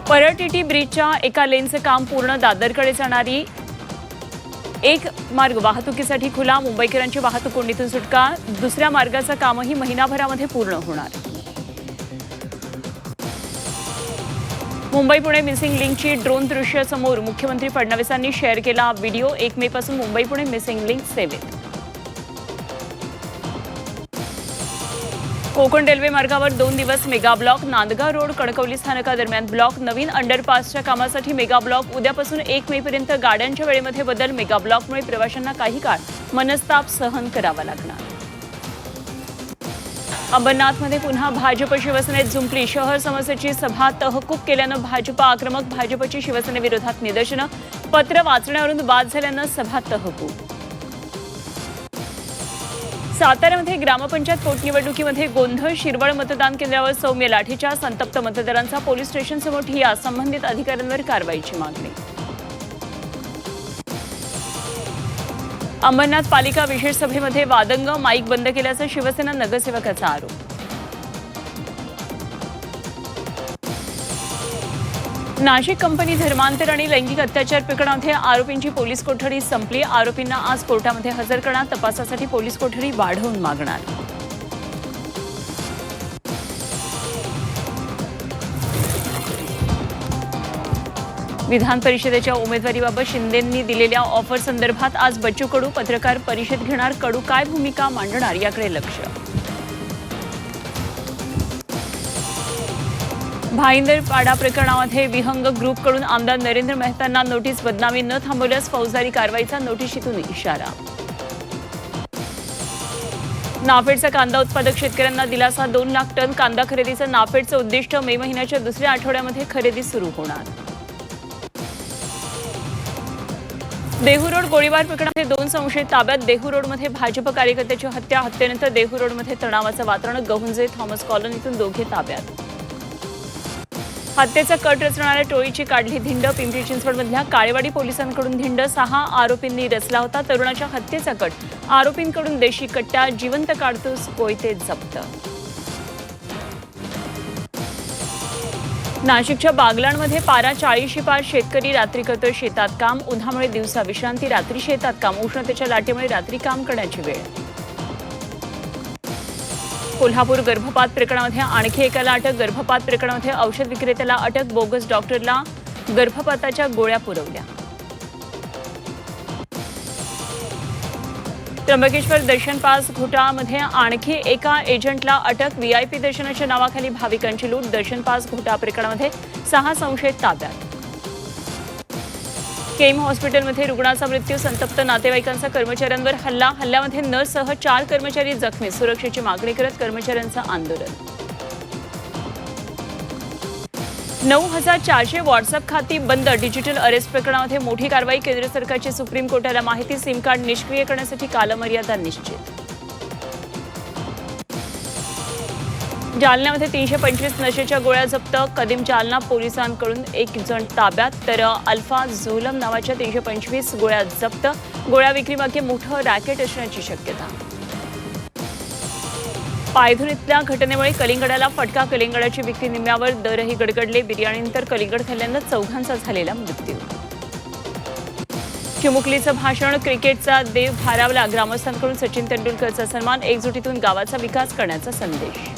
परळ-टीटी ब्रिजच्या एका लेनचे काम पूर्ण, दादरकडे जाणारी एक मार्ग वाहतुकीसाठी खुला, मुंबईकरांची वाहतूक कोंडीतून सुटका, दुसऱ्या मार्गाचं कामही महिनाभरामध्ये पूर्ण होणार. मुंबई-पुणे मिसिंग लिंकची ड्रोन दृश्य समोर, मुख्यमंत्री फडणवीसांनी शेअर केला व्हिडिओ. 1 मे पासून मुंबई-पुणे मिसिंग लिंक सेवेत. कोकण रेल्वे मार्गावर 2 दिवस mega block, Nandgaon road Kankavli स्थानकादरम्यान ब्लॉक, नवीन अंडरपासच्या कामासाठी मेगा ब्लॉक. उद्यापासून 1 मे पर्यंत गाड्यांच्या वेळेमध्ये बदल. मेगा ब्लॉकमुळे प्रवाशांना काही काळ मनस्ताप सहन करावा लागणार. अंबरनाथमध्ये पुन्हा भाजप शिवसेनेत जुंपली, शहर समस्येची सभा तहकूब केल्यानं भाजप आक्रमक, भाजपची शिवसेनेविरोधात निदर्शनं, पत्र वाचण्यावरून वाद झाल्यानं सभा तहकूब. साताऱ्यामध्ये ग्रामपंचायत पोटनिवडणुकीमध्ये गोंधळ, शिरवळ मतदान केंद्रावर सौम्य लाठीचार्ज, संतप्त मतदारांचा पोलीस स्टेशनसमोर ठिय्या, संबंधित अधिकाऱ्यांवर कारवाईची मागणी. अंबरनाथ पालिका विशेष सभेमध्ये वादंग, माईक बंद केल्याचा शिवसेना नगरसेवकाचा आरोप. नाशिक कंपनी धर्मांतर आणि लैंगिक अत्याचार प्रकरणामध्ये आरोपींची पोलीस कोठडी संपली. आरोपींना आज कोर्टामध्ये हजर करणार, तपासासाठी पोलीस कोठडी वाढवून मागणार. विधान परिषदेच्या उमेदवारीबाबत शिंदेंनी दिलेल्या ऑफर संदर्भात आज बच्चू कडू पत्रकार परिषद घेणार. कडू काय भूमिका मांडणार याकडे लक्ष. भाईंदरपाडा प्रकरणामध्ये विहंग ग्रुपकडून आमदार नरेंद्र मेहतांना नोटीस, बदनामी न थांबवल्यास फौजदारी कारवाईचा नोटीशीतून इशारा. नाफेडचा कांदा उत्पादक शेतकऱ्यांना दिलासा, 2 लाख टन कांदा खरेदीचं नाफेडचं उद्दिष्ट. मे महिन्याच्या दुसऱ्या आठवड्यामध्ये खरेदी सुरू होणार. देहू रोड गोळीबार प्रकरणामध्ये 2 संशयित ताब्यात. देहू रोडमध्ये भाजप कार्यकर्त्याची हत्या, हत्येनंतर देहू रोडमध्ये तणावाचं वातावरण. गहुंजे थॉमस कॉलनीतून दोघे ताब्यात. हत्येचा कट रचणाऱ्या टोळीची काढली धिंड. पिंपरी चिंचवडमधल्या काळेवाडी पोलिसांकडून धिंड, 6 आरोपींनी रचला होता तरुणाच्या हत्येचा कट. आरोपींकडून देशी कट्टा, जिवंत काडतूस, कोयते जप्त. नाशिकच्या बागलाणमध्ये पारा 40शी पार, शेतकरी रात्री करतोय शेतात काम. उन्हामुळे दिवसा विश्रांती, रात्री शेतात काम. उष्णतेच्या लाटेमुळे रात्री काम करण्याची वेळ. कोल्हापूर गर्भपात प्रकरणामध्ये आणखी एकाला अटक. गर्भपात प्रकरणामध्ये औषध विक्रेत्याला अटक, बोगस डॉक्टरला गर्भपाताच्या गोळ्या पुरवल्या. त्र्यंबकेश्वर दर्शन पास घोटाळ्यामध्ये आणखी एका एजंटला अटक. व्हीआयपी दर्शनाच्या नावाखाली भाविकांची लूट. दर्शन पास घोटाळा प्रकरणामध्ये 6 संशयित ताब्यात. केम हॉस्पिटलमध्ये रुग्णाचा मृत्यू, संतप्त नातेवाईकांचा कर्मचाऱ्यांवर हल्ला. हल्ल्यामध्ये नर्ससह 4 कर्मचारी जखमी. सुरक्षेची मागणी करत कर्मचाऱ्यांचं आंदोलन. 9,400 व्हॉट्सअप खाती बंद. डिजिटल अरेस्ट प्रकरणामध्ये मोठी कारवाई. केंद्र सरकारची सुप्रीम कोर्टाला माहिती. सिम कार्ड निष्क्रिय करण्यासाठी कालमर्यादा निश्चित. जालन्यामध्ये 325 नशेच्या गोळ्या जप्त. कदीम जालना पोलिसांकडून 1 जण ताब्यात, तर अल्फा झोलम नावाच्या 325 गोळ्या जप्त. गोळ्या विक्रीमागे मोठं रॅकेट असण्याची शक्यता. पायधून इथल्या घटनेमुळे कलिंगडाला फटका. कलिंगडाची विक्री निम्म्यावर, दरही गडगडले. बिर्याणीनंतर कलिंगड खाल्ल्यानं 4घांचा झालेला मृत्यू. चिमुकलीचं भाषण, क्रिकेटचा देव भारावला. ग्रामस्थांकडून सचिन तेंडुलकरचा सन्मान. एकजुटीतून गावाचा विकास करण्याचा संदेश.